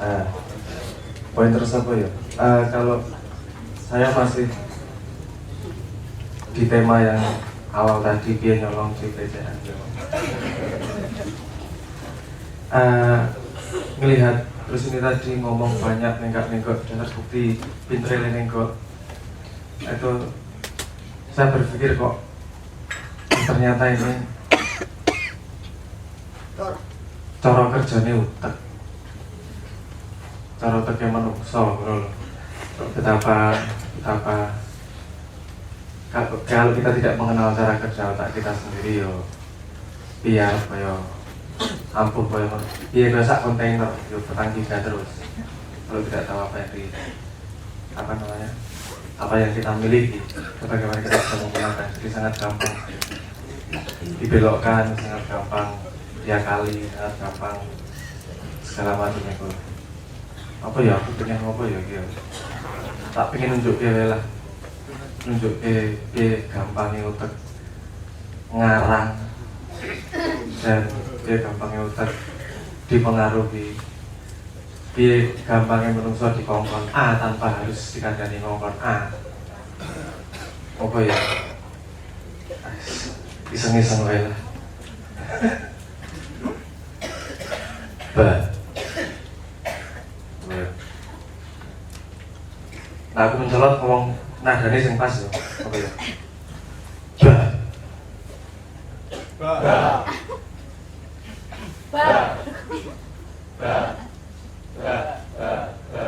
Nah, poin terus apa ya? Kalau saya masih di tema yang awal tadi, dia nyolong di PCN. Ngelihat terus ini tadi ngomong banyak nenggak-nenggok dan terbukti pinter nenggok, itu saya berpikir kok ternyata ini cara kerjanya utek, cara uteknya menungso, betapa kalau kita tidak mengenal cara kerja otak kita sendiri yo biar koyo ampuh koyo iya biasa kontainer yo petang tiga terus kalau tidak tahu apa yang apa yang kita miliki, bagaimana kita bisa menggunakan. Jadi sangat gampang dibelokkan, sangat gampang diakali, sangat gampang segala macam itu. Apa ya aku pengen apa ya gitu, tak pengen nunjuk dia lah, nunjuk gampangnya utek ngarang dan dia gampangnya utek dipengaruhi, dia gampangnya menungso di kongkon A tanpa harus dikandani ngongkon A. Apa ya iseng-iseng wae lah. Nah aku mencolot ngomong nadanya yang pas ya. Apa ya?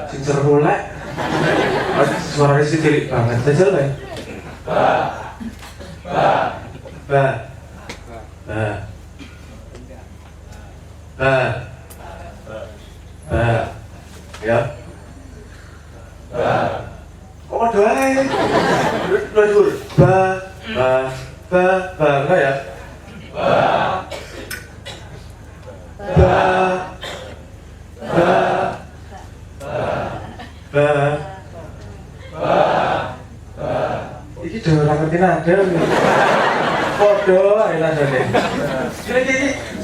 Sing seru lek. Suaranya sih cilik banget. Jajal wae. Ya. Kok doae? Lur. Enggak ya? Iki udah orang ngerti nada. Podo ae nadane.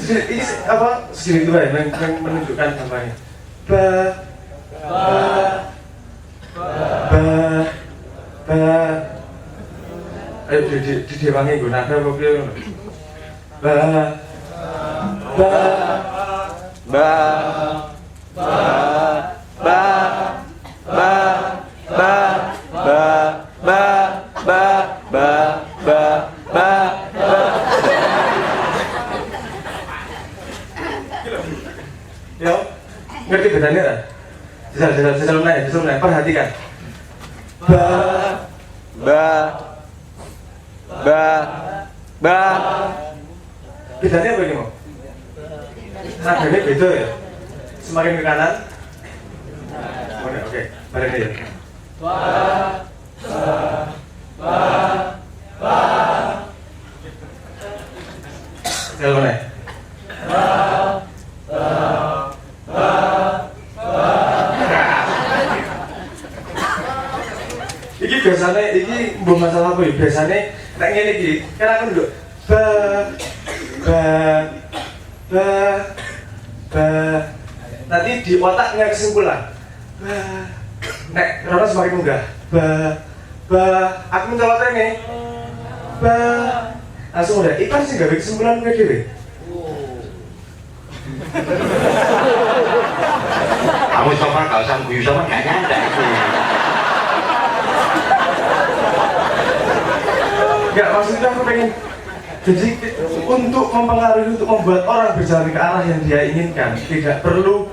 Ini apa segini itu ya yang menunjukkan gambarnya. Ayo didewangi gue nada apa piye ngono. Yo, ngerti bedanya tak? Jajal naik, perhatikan. Bedanya apa ini mau? Nadanya beda ya? Semakin ke kanan. Oke, bareng ya. Jajal naik. Iki biasanya, iki mbok masalah apa ya? Biasanya nek ngene iki, kan aku nduk nanti di otak nggak kesimpulan. Nek rono semakin munggah. Aku mencolot ini. Langsung udah. Ikan sih nggak kesimpulan gue dewe. Kamu coba kalau sang guyu sama nggak nyanda itu. Enggak, maksudnya aku pengen jadi untuk mempengaruhi, untuk membuat orang berjalan ke arah yang dia inginkan, tidak perlu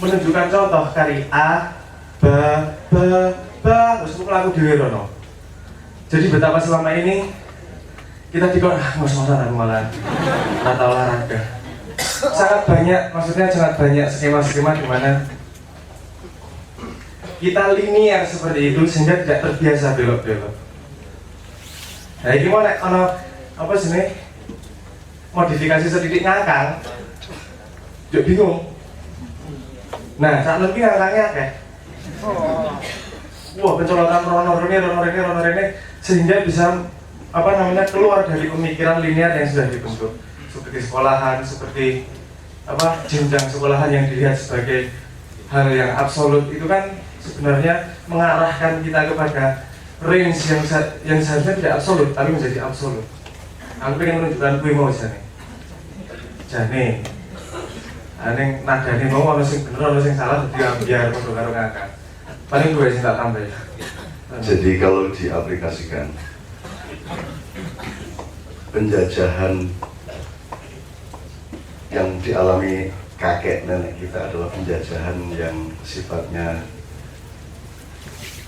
menunjukkan contoh kari A, terus laku dhewe rono. Jadi betapa selama ini kita ngos-ngosan aku malah rata olahraga. Sangat banyak, maksudnya sangat banyak skema-skema di mana kita linear seperti itu sehingga tidak terbiasa belok-belok. Nah, ini mau apa sih nih? Modifikasi sedikit ngangkang, jadi bingung. Nah, saat lebih ngangkangnya kayak, wah pencolotan rono ini, sehingga bisa keluar dari pemikiran linear yang sudah dibentuk, seperti sekolahan, seperti jenjang sekolahan yang dilihat sebagai hal yang absolut itu kan sebenarnya mengarahkan kita kepada range yang seharusnya tidak absolut tapi menjadi absolut. Aku pengen menunjukkan kui mau jane aneh nadane mau ono sing bener ono sing salah jadi biar padha karo ngakak. Paling gue sing tak tambah. Jadi kalau diaplikasikan penjajahan yang dialami kakek nenek kita adalah penjajahan yang sifatnya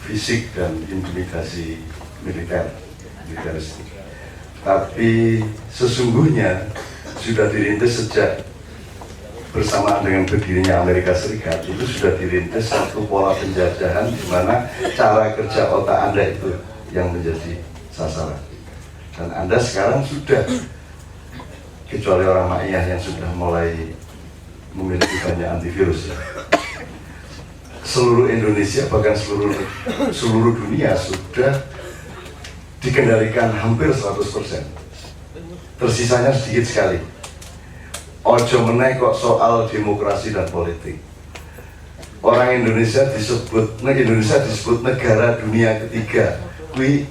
fisik dan intimidasi militeristik. Tapi sesungguhnya sudah dirintis sejak bersamaan dengan berdirinya Amerika Serikat. Itu sudah dirintis satu pola penjajahan di mana cara kerja otak Anda itu yang menjadi sasaran. Dan Anda sekarang sudah, kecuali orang Ma'iyah yang sudah mulai memiliki banyak antivirus, seluruh Indonesia bahkan seluruh dunia sudah dikendalikan hampir 100%. Tersisanya sedikit sekali. Ojo meneh kok soal demokrasi dan politik. Orang Indonesia disebut negara dunia ketiga. Kui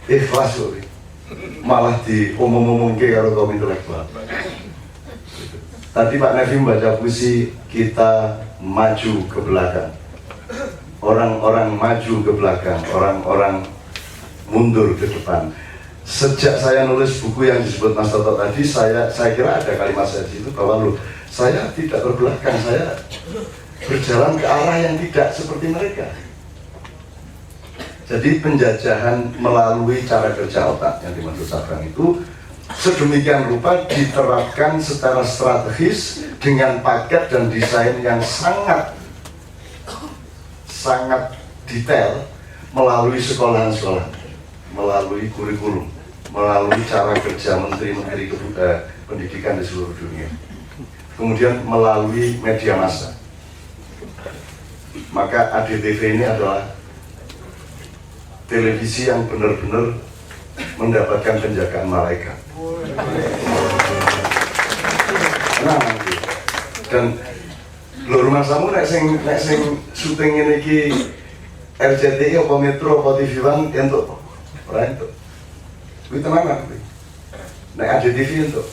ikhlas kok. Malah diomong-omongke karo kaum intelektual. Tadi Pak Nevi membaca puisi kita maju ke belakang. Orang-orang maju ke belakang, orang-orang mundur ke depan. Sejak saya nulis buku yang disebut Mas Toto tadi, saya kira ada kalimat saya di situ bahwa saya tidak berbelakang, saya berjalan ke arah yang tidak seperti mereka. Jadi penjajahan melalui cara kerja otak yang dimaksud Sabang itu sedemikian rupa diterapkan secara strategis dengan paket dan desain yang sangat detail melalui sekolah-sekolah, melalui kurikulum, melalui cara kerja menteri-menteri pendidikan di seluruh dunia, kemudian melalui media massa. Maka ADTV ini adalah televisi yang benar-benar mendapatkan penjagaan malaikat. Nah, dan lho rumah samu nek sing syuting ini ki RCTI apa Metro apa TV One entuk ora entuk. Kuwi tenanan kuwi. Nek ada TV entuk.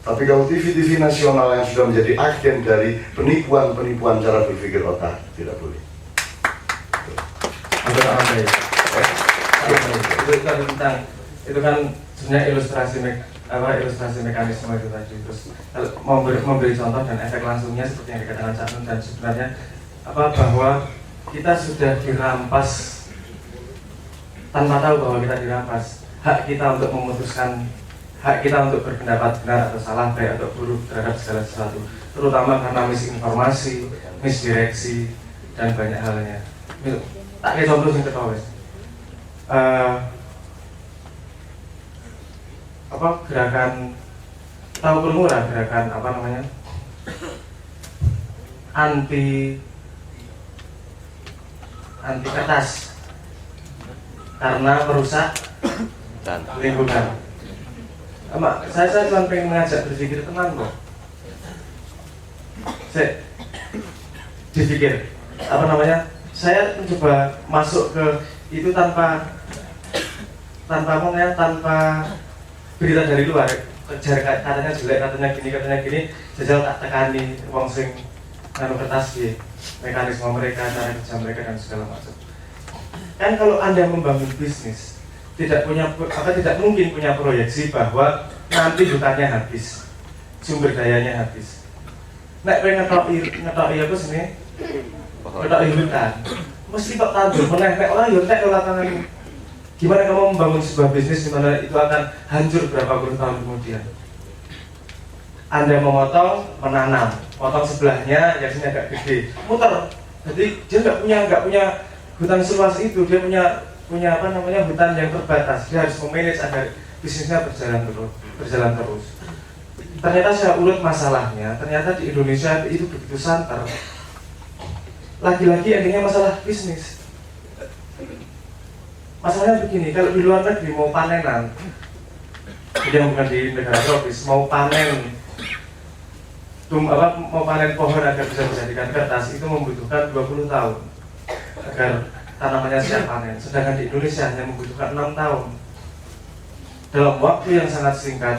Tapi kalau TV nasional yang sudah menjadi agen dari penipuan cara berpikir otak tidak boleh. Itu kan sebenarnya ilustrasi mekanisme itu tadi. Terus memberi contoh dan efek langsungnya seperti yang dikatakan Cak Nun, dan sebenarnya bahwa kita sudah dirampas tanpa tahu bahwa kita dirampas hak kita untuk memutuskan, hak kita untuk berpendapat benar atau salah, baik atau buruk terhadap segala sesuatu, terutama karena misinformasi, misdireksi dan banyak halnya. Tak kayak contoh yang ketawa gerakan tahu permurah, gerakan anti kertas karena merusak lingkungan. Saya cuma pengen mengajak berpikir tenang kok. Saya dipikir saya mencoba masuk ke itu tanpa berita dari luar. Katanya jelek, katanya gini, jajal tak tekani wong sing nganu kertas piye, mekanisme mereka, cara kerja mereka dan segala macam. Kan kalau Anda membangun bisnis, tidak mungkin punya proyeksi bahwa nanti hutannya habis, sumber dayanya habis. Nek pengen ngetoki apa sini? Ngetoki hutan. Mesti kok tandur meneh nek ora yo entek lapangan. Gimana kamu membangun sebuah bisnis di mana itu akan hancur berapa puluh tahun kemudian? Anda memotong, menanam, potong sebelahnya, yang sini agak gede, muter. Jadi dia nggak punya hutan seluas itu, dia punya hutan yang terbatas. Dia harus memanage agar bisnisnya berjalan terus. Ternyata saya urut masalahnya, ternyata di Indonesia itu begitu santer. Lagi-lagi endingnya masalah bisnis. Masalahnya begini, kalau di luar negeri mau panenan, yang bukan di negara tropis, mau panen mau panen pohon agar bisa dijadikan kertas itu membutuhkan 20 tahun agar tanamannya siap panen. Sedangkan di Indonesia hanya membutuhkan 6 tahun. Dalam waktu yang sangat singkat,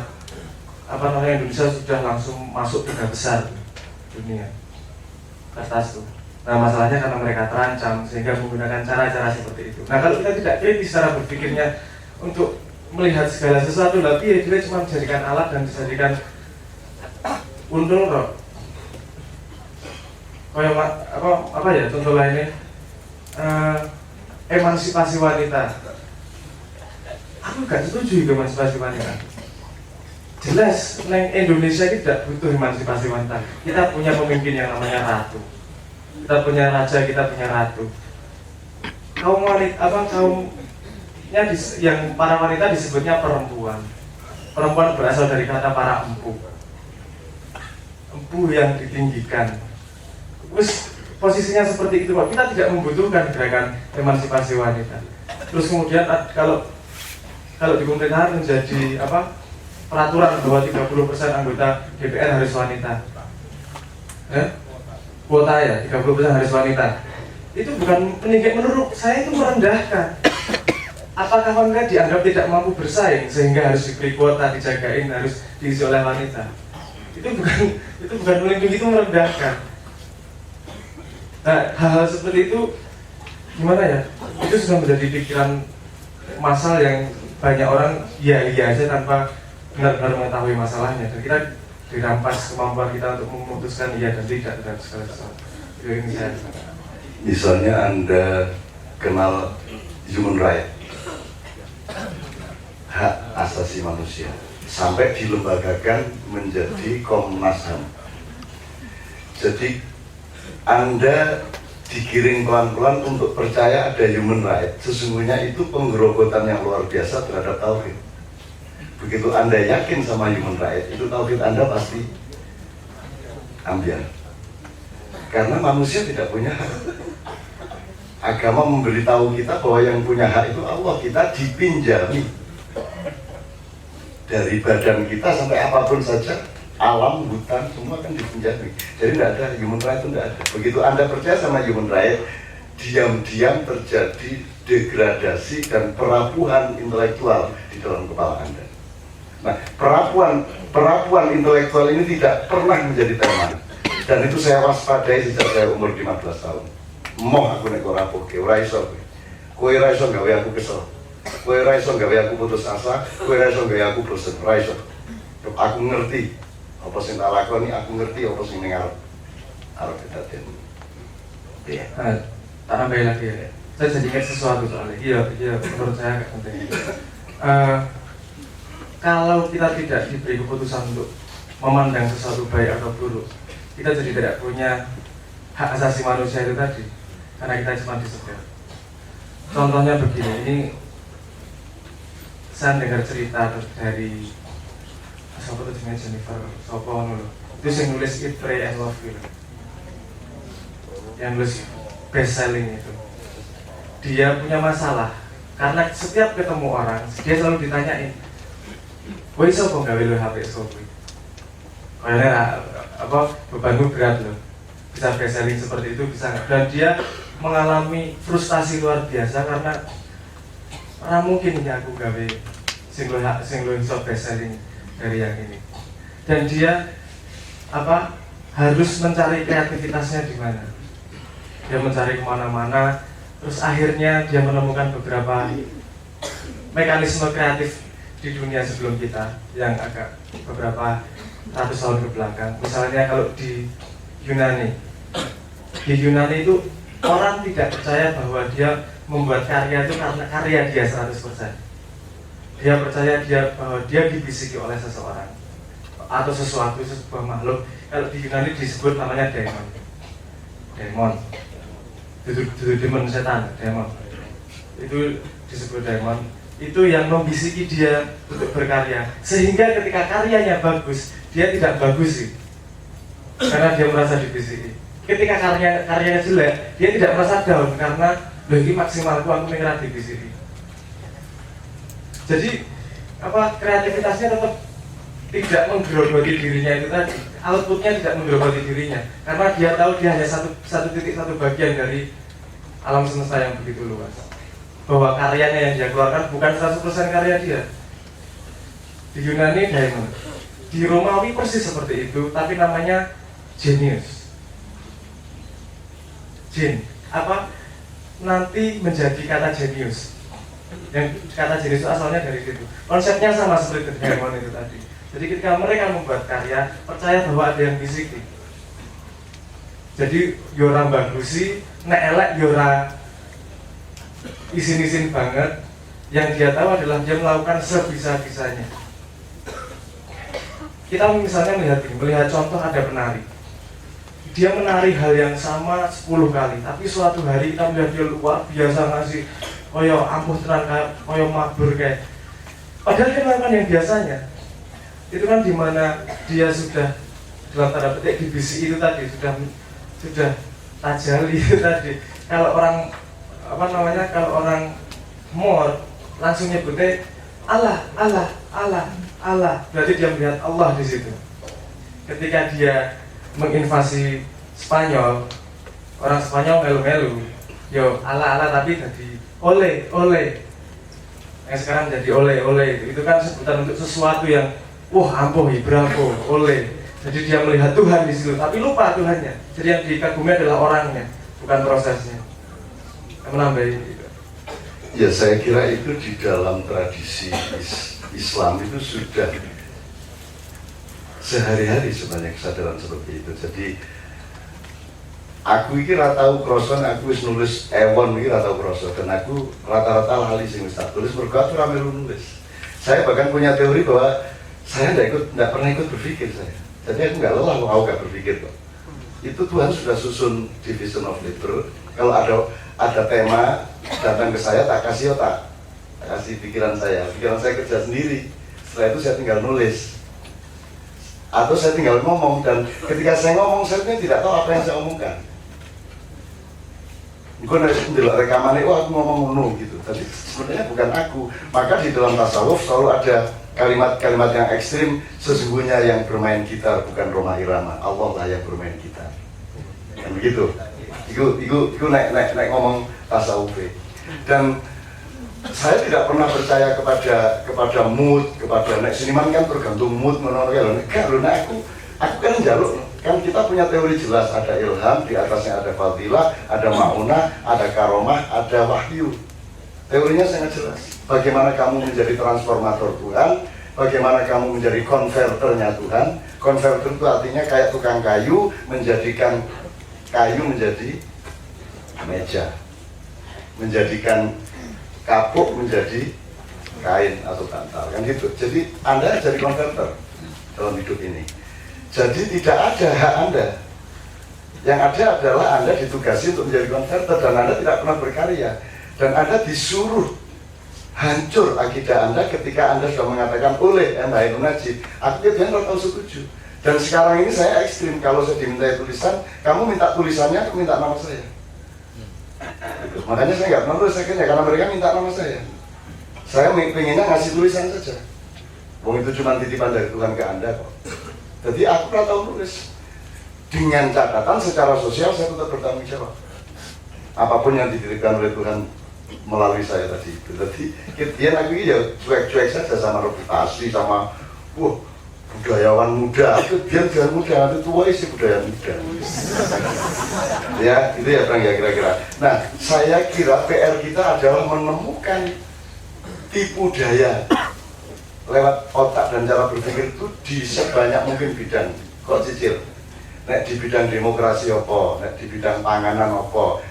Indonesia sudah langsung masuk 3 besar dunia kertas itu. Nah masalahnya karena mereka terancam sehingga menggunakan cara-cara seperti itu. Nah kalau kita tidak kritis cara berpikirnya untuk melihat segala sesuatu, tapi dia cuma dijadikan alat dan dijadikan untung kok. Kayak apa ya contoh lainnya, emansipasi wanita. Aku gak setuju dengan emansipasi wanita. Jelas, neng Indonesia kita tidak butuh emansipasi wanita. Kita punya pemimpin yang namanya ratu. Kita punya raja, kita punya ratu. Kaum wanita, kaumnya yang para wanita disebutnya perempuan. Perempuan berasal dari kata para empu. Empu yang ditinggikan. Terus posisinya seperti itu, Pak. Kita tidak membutuhkan gerakan emansipasi wanita. Terus kemudian kalau di pemerintahan menjadi peraturan bahwa 30% anggota DPR harus wanita. Kuota ya, 30% harus wanita. Itu bukan meningkat, menurut saya itu merendahkan. Apakah wanita dianggap tidak mampu bersaing sehingga harus diberi kuota, dijagain, harus diisi oleh wanita? Itu bukan melindungi, itu merendahkan. Nah, hal-hal seperti itu gimana ya? Itu sudah menjadi pikiran massal yang banyak orang iya aja tanpa benar-benar mengetahui masalahnya, dan kita dirampas kemampuan kita untuk memutuskan iya dan tidak terhadap segala sesuatu. Itu yang saya katakan. Misalnya Anda kenal human right, hak asasi manusia, sampai dilembagakan menjadi Komnas HAM. Jadi Anda digiring pelan-pelan untuk percaya ada human right. Sesungguhnya itu penggerogotan yang luar biasa terhadap tauhid. Begitu Anda yakin sama human right, itu tauhid Anda pasti ambiar. Karena manusia tidak punya hak. Agama memberitahu kita bahwa yang punya hak itu Allah. Kita dipinjami dari badan kita sampai apapun saja, alam, hutan, semua kan dipinjami. Jadi tidak ada human right, itu tidak ada. Begitu Anda percaya sama human right, diam-diam terjadi degradasi dan perapuhan intelektual di dalam kepala Anda. Nah, perapuan intelektual ini tidak pernah menjadi tema, dan itu saya waspadai sejak saya umur 15 tahun. Moh aku nek ora rapuhke, ora iso. Kowe ora iso gawe aku kesel. Kowe ora iso gawe aku putus asa, kowe ora iso gawe aku bosen, ora iso. Aku ngerti apa sing tak lakoni, aku ngerti apa sing ning arep kedaden. Iya. Tak nambahin lagi ya. Saya jadi ingat sesuatu soalnya. Iya, menurut saya agak penting. Kalau kita tidak diberi keputusan untuk memandang sesuatu baik atau buruk, kita jadi tidak punya hak asasi manusia itu tadi, karena kita cuma disetir. Contohnya begini, ini saya dengar cerita dari siapa tuh namanya Jennifer Sopo itu yang nulis Eat, Pray and Love gitu, yang nulis best selling itu. Dia punya masalah karena setiap ketemu orang dia selalu ditanyain, "Kowe iso kok gawe lu HP Sopo?" Kayaknya bebanmu berat loh, bisa best selling seperti itu bisa nggak? Dan dia mengalami frustasi luar biasa karena mungkin ya aku gawe sing lo iso best selling dari yang ini. Dan dia harus mencari kreativitasnya di mana. Dia mencari kemana-mana, terus akhirnya dia menemukan beberapa mekanisme kreatif di dunia sebelum kita yang agak beberapa ratus tahun ke belakang. Misalnya kalau di Yunani itu orang tidak percaya bahwa dia membuat karya itu karena karya dia 100%. Dia percaya bahwa dia dibisiki oleh seseorang atau sesuatu, sebuah makhluk. Kalau di Yunani disebut namanya demon. Itu demon, setan, demon. Itu disebut demon. Itu yang membisiki dia untuk berkarya. Sehingga ketika karyanya bagus, dia tidak bagus sih, karena dia merasa dibisiki. Ketika karyanya jelek, dia tidak merasa down karena lagi maksimalku aku mengira dibisiki. Jadi kreativitasnya tetap tidak menggerogoti dirinya itu tadi, outputnya tidak menggerogoti dirinya, karena dia tahu dia hanya satu titik, satu bagian dari alam semesta yang begitu luas, bahwa karyanya yang dia keluarkan bukan 100% karya dia. Di Yunani daemon, di Romawi persis seperti itu, tapi namanya genius. Gen, apa? Nanti menjadi kata genius. Yang kata genius itu asalnya dari situ. Konsepnya sama seperti daemon itu tadi. Jadi ketika mereka membuat karya, percaya bahwa ada yang bisiki. Jadi yora bagusi, nek elek yora isin-isin banget. Yang dia tahu adalah dia melakukan sebisa-bisanya. Kita misalnya melihat contoh ada penari. Dia menari hal yang sama 10 kali, tapi suatu hari kita melihat dia luar biasa ngasih koyo ampuh tenan kayak koyo mabur kayak. Padahal dia melakukan yang biasanya. Itu kan dimana dia sudah dalam tanda petik dibisi itu tadi sudah tajali itu tadi. Kalau orang kalau orang mor langsung nyebutnya Allah, Allah, Allah, Allah. Berarti dia melihat Allah di situ. Ketika dia menginvasi Spanyol, orang Spanyol melu-melu, yo Allah, Allah, tapi jadi oleh. Yang sekarang jadi oleh. Itu kan sebutan untuk sesuatu yang ampuh, bravo, oleh. Jadi dia melihat Tuhan di situ, tapi lupa Tuhannya. Jadi yang dikagumi adalah orangnya, bukan prosesnya. Menambahin gitu. Ya, saya kira itu di dalam tradisi Islam itu sudah sehari-hari sebenarnya kesadaran seperti itu. Jadi aku ini tahu kroson, aku wis nulis ewon ini tahu kroson, dan aku rata-rata lali sing wis tak tulis mergo aku ra melu nulis. Saya bahkan punya teori bahwa saya tidak pernah ikut berpikir saya. Jadi aku nggak lelah kalau aku nggak berpikir kok. Itu Tuhan sudah susun division of labor. Kalau ada tema datang ke saya, tak kasih otak, tak kasih pikiran saya kerja sendiri. Setelah itu saya tinggal nulis atau saya tinggal ngomong, dan ketika saya ngomong saya tidak tahu apa yang saya omongkan. Gue nanti ndelok rekamannya, aku ngomong ngono gitu. Tapi sebenarnya bukan aku. Maka di dalam tasawuf selalu ada kalimat-kalimat yang ekstrim. Sesungguhnya yang bermain gitar bukan Rhoma Irama, Allah lah yang bermain gitar. Yang begitu. Iku naik ngomong tasawuf. Dan saya tidak pernah percaya kepada mood, kepada nek seniman kan tergantung mood menurut ya. Enggak, aku kan njaluk. Kan kita punya teori jelas, ada ilham, di atasnya ada fadilah, ada maunah, ada karomah, ada wahyu. Teorinya sangat jelas. Bagaimana kamu menjadi transformator Tuhan, bagaimana kamu menjadi konverternya Tuhan. Konverter itu artinya kayak tukang kayu, menjadikan kayu menjadi meja, menjadikan kapuk menjadi kain atau bantal, kan gitu. Jadi Anda jadi konverter dalam hidup ini. Jadi tidak ada hak Anda. Yang ada adalah Anda ditugasi untuk menjadi konverter, dan Anda tidak pernah berkarya. Dan Anda disuruh hancur akidah Anda ketika Anda sudah mengatakan oleh Mbak Najib, aku tidak tahu setuju. Dan sekarang ini saya ekstrim, kalau saya diminta tulisan, kamu minta tulisannya, aku minta nama saya. Gitu. Makanya saya nggak pernah nulis akhirnya, karena mereka minta nama saya. Saya pengennya ngasih tulisan saja. Wong itu cuma titipan dari Tuhan ke Anda kok. Jadi aku nggak tahu nulis. Dengan catatan secara sosial saya tetap bertanggung jawab. Apapun yang dititipkan oleh Tuhan melalui saya tadi itu. Jadi dia aku ini ya cuek-cuek saja sama reputasi, sama budayawan muda. Itu dia budayawan muda, itu tua isi budayawan muda. Ya, itu ya Bang ya kira-kira. Nah, saya kira PR kita adalah menemukan tipu daya lewat otak dan cara berpikir itu di sebanyak mungkin bidang. Kok cicil? Nek di bidang demokrasi apa, nek di bidang panganan apa.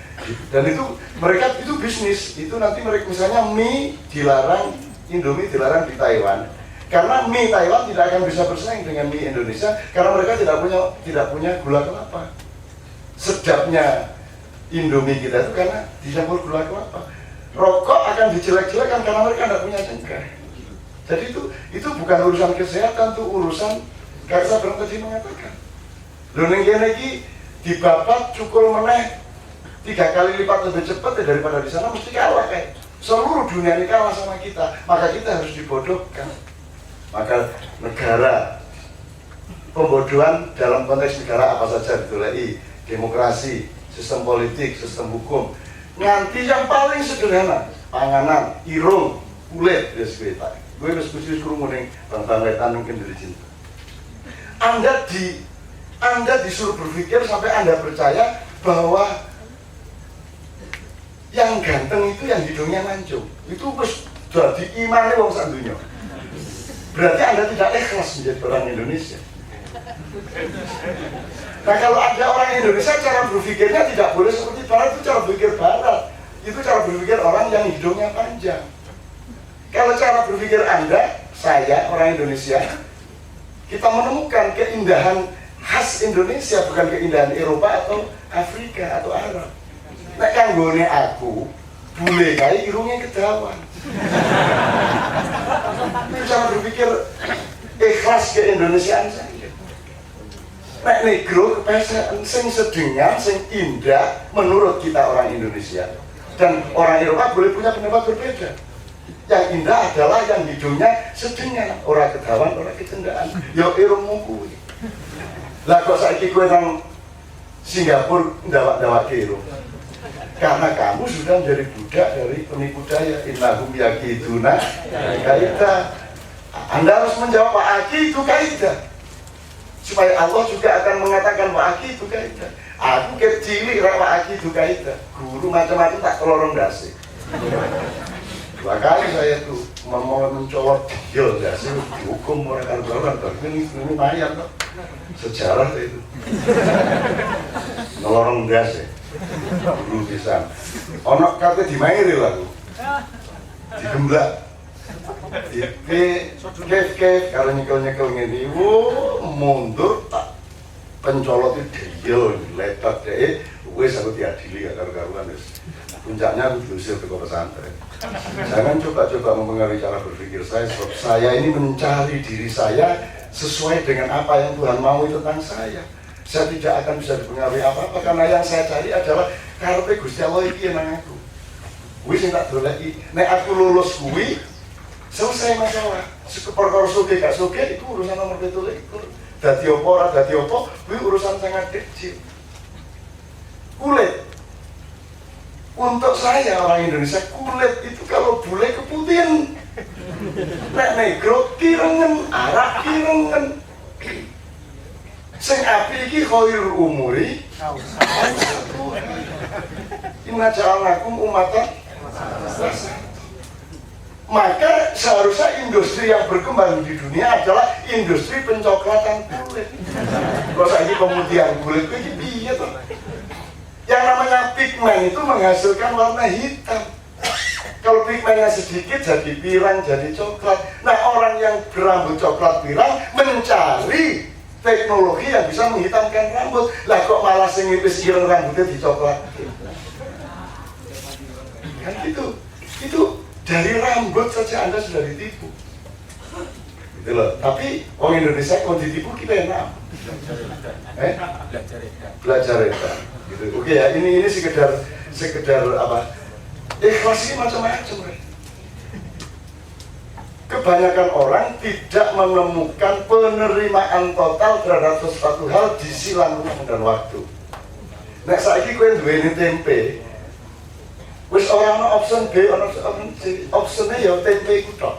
Dan itu mereka itu bisnis. Itu nanti mereka misalnya mie dilarang, Indomie dilarang di Taiwan. Karena mie Taiwan tidak akan bisa bersaing dengan mie Indonesia karena mereka tidak punya gula kelapa. Sedapnya Indomie kita itu karena dicampur gula kelapa. Rokok akan dijelek-jelekan karena mereka tidak punya cengkeh. Jadi itu bukan urusan kesehatan, itu urusan kayak saya tadi mengatakan. Lho ning kene iki dibabat cukul meneh 3 kali lipat lebih cepat daripada di sana, mesti kalah kayak. Seluruh dunia ini kalah sama kita, maka kita harus dibodohkan. Maka negara pembodohan dalam konteks negara apa saja ditulai, demokrasi, sistem politik, sistem hukum, nganti yang paling sederhana, panganan, irung, kulit, ya sekitar. Gue harus khusus kurung ning bang wetan mungkin dari cinta. Anda disuruh berpikir sampai Anda percaya bahwa yang ganteng itu yang hidungnya mancung. Itu terus jadi imannya wong sak dunya. Berarti Anda tidak ikhlas menjadi orang Indonesia. Nah kalau ada orang Indonesia cara berpikirnya tidak boleh seperti Barat, itu cara berpikir Barat. Itu cara berpikir orang yang hidungnya panjang. Kalau cara berpikir Anda, saya orang Indonesia, kita menemukan keindahan khas Indonesia, bukan keindahan Eropa atau Afrika atau Arab. Nek kanggone aku, bule kae irungnya kedawan. Itu cara berpikir ikhlas keindonesiaan saya. Nek negro kepesean sing sedengan, sing indah menurut kita orang Indonesia. Dan orang Eropa boleh punya pendapat berbeda. Yang indah adalah yang hidungnya sedengan, orang kedawan, orang kecendaan. Yo irungmu kuwi. Lah kok saiki kowe nang Singapura ndawak-ndawak irung. Karena kamu sudah menjadi budak dari penipu daya. Innahum yakiduna kaidah. Anda harus menjawab Pak Aki itu kaidah. Supaya Allah juga akan mengatakan Pak Aki itu kaidah. Aku kecil Pak Aki itu kaidah. Guru macam-macam tak telorong dasi. 2 kali saya tuh mau mencolot dia dasi dihukum orang karuan. Ini lumayan kok. Sejarah itu. Nelorong dasi. Dulu bisa ono kate dimairi lagu digemblak kef kalau nyekel ngene mundur tak pencolot dia letak deh wis aku diadili gak karu-karuan wis puncaknya aku diusir ke pesantren. Jangan coba-coba mempengaruhi cara berpikir saya sebab saya ini mencari diri saya sesuai dengan apa yang Tuhan mau tentang saya. Saya tidak akan bisa dipengaruhi apa-apa karena yang saya cari adalah karepe Gusti Allah iki nang aku. Kuwi sing tak doleki. Nek aku lulus kuwi selesai masalah. Perkara sugih gak sugih itu urusan nomor 17. Dadi apa ora dadi apa kuwi urusan sangat kecil. Kulit. Untuk saya orang Indonesia kulit itu kalau bule keputihan. Nek negro kirengen, Arab kirengen. Sing api iki khairul umuri inna ja'alnakum ummatan. Maka seharusnya industri yang berkembang di dunia adalah industri pencoklatan kulit. Kalau saya pemutihan kulit itu piye toh? Yang namanya pigmen itu menghasilkan warna hitam. Kalau pigmennya sedikit jadi pirang, jadi coklat. Nah orang yang berambut coklat pirang mencari teknologi yang bisa menghitamkan rambut. Lah kok malah sing ngipis ireng rambutnya dicoklat. Kan itu dari rambut saja Anda sudah ditipu. Gitu loh. Tapi orang Indonesia kalau ditipu kita enak. Belajar itu. Gitu. Oke ya, ini sekedar apa? Ikhlas ini macam-macam. Kebanyakan orang tidak menemukan penerimaan total terhadap sesuatu hal di silang ruang dan waktu. Nek saiki kowe duweni tempe, wis ora ana option B, ana option C. Opsione ya tempe iku tok.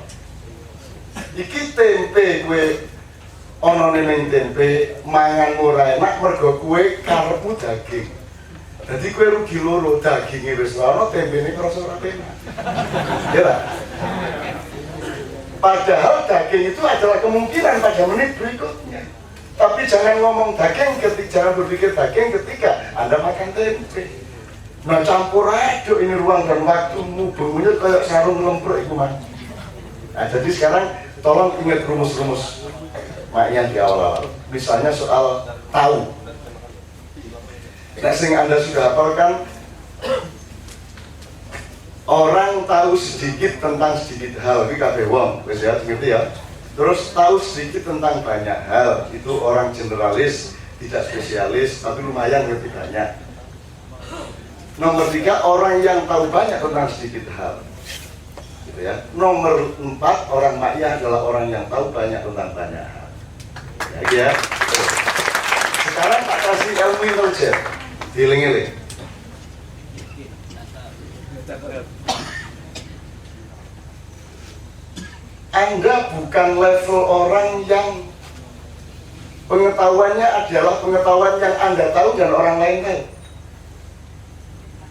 Iki tempe kowe ana ning tempe mangan ora enak mergo kowe karepmu daging. Dadi kowe rugi loro, daginge wis ana, tempene krasa ora penak. Ya ta? Padahal daging itu adalah kemungkinan pada menit berikutnya. Tapi jangan ngomong daging jangan berpikir daging ketika Anda makan tempe. Nah campur aduk ini ruang dan waktu mubengnya kayak sarung lemprek itu man. Nah jadi sekarang tolong ingat rumus-rumus maknya di awal-awal. Misalnya soal tahu. Nah sing Anda sudah hafalkan, orang tahu sedikit tentang sedikit hal, ini kabeh wong, wis ya, ngerti ya. Terus tahu sedikit tentang banyak hal, itu orang generalis, tidak spesialis, tapi lumayan ngerti banyak. Nomor 3, orang yang tahu banyak tentang sedikit hal, gitu ya. Nomor 4, orang makyah adalah orang yang tahu banyak tentang banyak hal. Ya. Sekarang tak kasih ilmu intelijen, dieling-eling. Anda bukan level orang yang pengetahuannya adalah pengetahuan yang Anda tahu dan orang lain tahu.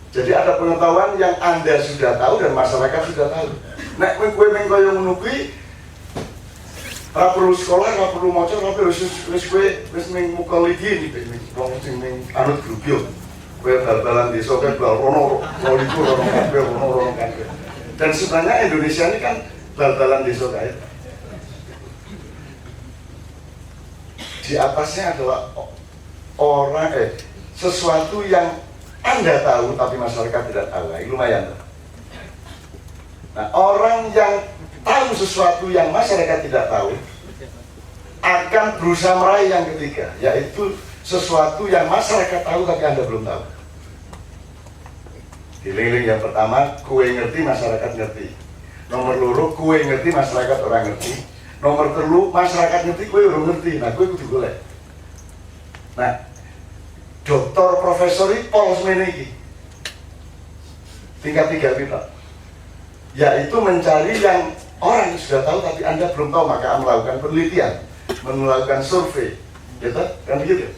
Jadi ada pengetahuan yang Anda sudah tahu dan masyarakat sudah tahu. Nek kowe mengkoyo ngono kuwi ora perlu sekolah, ora perlu maca, ora perlu wis kowe wis ning mukolidi iki wong sing ning anut grup yo. Kowe bal-balan desa kan bal rono likur rono kabeh rono kabeh. Dan sebenarnya Indonesia ini kan bal-balan desa kae. Di atasnya adalah orang sesuatu yang Anda tahu tapi masyarakat tidak tahu. Ini lumayan. Nah, orang yang tahu sesuatu yang masyarakat tidak tahu akan berusaha meraih yang ketiga, yaitu sesuatu yang masyarakat tahu tapi Anda belum tahu. Dieling-eling yang pertama, kue ngerti masyarakat ngerti. Nomor loro, kue ngerti masyarakat orang ngerti. Nomor telu, masyarakat ngerti, kue belum ngerti. Nah, kue kudu golek. Nah, doktor profesor ini pol semene iki. Tingkat 3 kita. Yaitu mencari yang orang yang sudah tahu tapi Anda belum tahu, maka melakukan penelitian, melakukan survei. Gitu? Kan begitu?